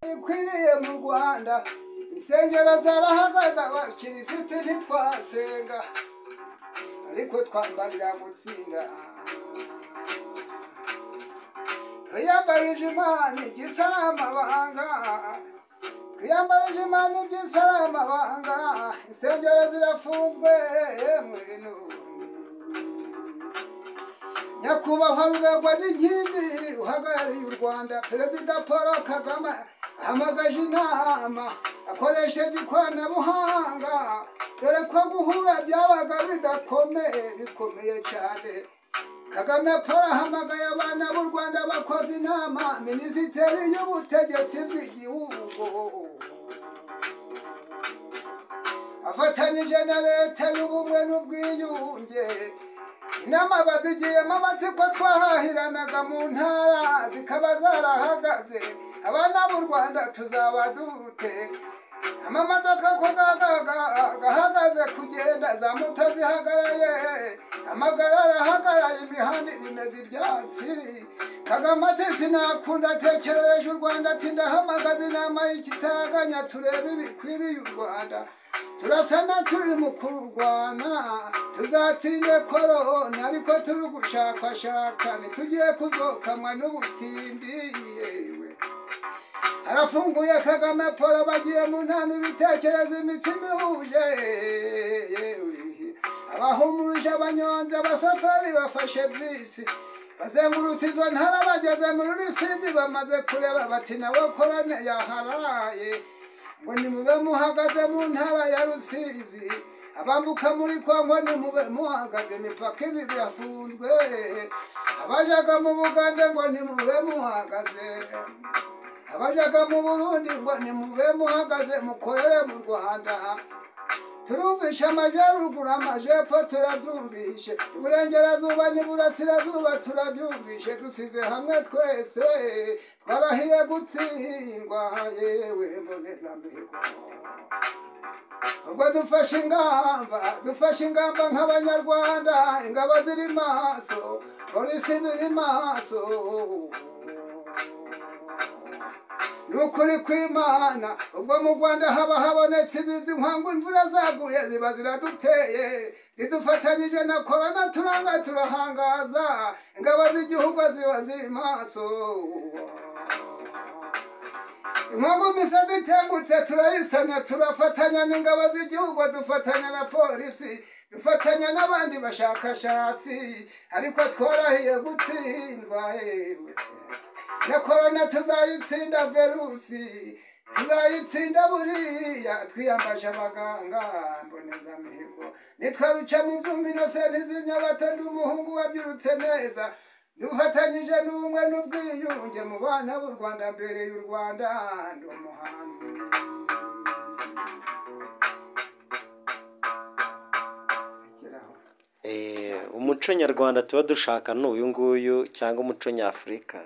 ikwiriye mu Rwanda insengero zarahagaze abakirisitu ntitwasenga ariko twambarira gutsinda twiyambarije Imana igisaramabanga twiyambarije Imana igisaramabanga insengero zirafunzwe mwenu nyakubahwa Rurangwa n'inkindi uhagarariye u Rwanda Perezida Paul Kagame ahamagaje inama akoresheje ikoranabuhanga dore ko guhura byabaga bikomeye cyane. Kagame Paul ahamagaye abana b'u Rwanda bakoze inama Minisiteri y'Ubutegetsi bw'Igihugu afatanyije na Leta y'Ubumwe n'Ubwiyunge. Inama bazigiyemo amatsiko twahahiranaga mu ntara zikaba zarahagaze. Abana b'u Rwanda tuzaba dute amamodoka ko gahagaze kugenda za moto zihagaraye amagara arahagaraye imihanda imeze ibyatsi. Kagame ati sinakunda atekerereje u Rwanda ati ndahamagaza inama y'ikitaraganya turebe ibikwiriye u Rwanda turasana turi mu kurwana tuzatsinde korona ariko turi gushakashaka ntitugiye kuzokamwa n'ubutindi. Yewe arafunguye Kagame Paul bagiye mu nama ibitekerezo imitima ihuje. Yewe abahumurije abanyonzi abasafari bafashe bisi bazengurutse izo ntara bageze muri Rusizi bamaze kureba bati nawe korone yaharaye ngo nimube muhagaze mu ntara ya Rusizi abambuka muri Kongo nimube muhagaze imipaka ibiri yafunzwe abajaga mu Bugande ngo nimube muhagaze abajaga mu Burundi ngo nimube muhagaze mukorere mu Rwanda. Turumvishe amajyaruguru amajepfo turabyumvishe iburengerazuba n'iburasirazuba turabyumvishe dusize hamwe twese twarahiye gutsindwa. Yewe mbonezamihigo ubwo dufashe ingamba nk'abanyarwanda ingabo ziri maso polisi biri maso n'ukuri kw'Imana ubwo mu Rwanda haba habonetse ibizi nkangu imvura zaguye ziba ziraduteye zidufatanyije na korona turanga turahangaza ingabo z'igihugu ziba ziri maso. Inkangu imisozi itengutse turayisana turafatanya n'ingabo z'igihugu dufatanya na polisi dufatanya n'abandi bashakashatsi ariko twarahiye gutsindwa. Yewe na korona tuzayitsinda virusi tuzayitsinda buriya twiyambaje abaganga mbonezamihigo nitwaruca mu byuma Innocent z'Inyabato umuhungu wabyirutse neza dufatanyije n'ubumwe n'ubwiyunge mu bana b'u Rwanda mbere y'u Rwanda ndi umuhanzi. Umuco nyarwanda tuba dushaka n'uyu nguyu cyangwa umuco nyafurika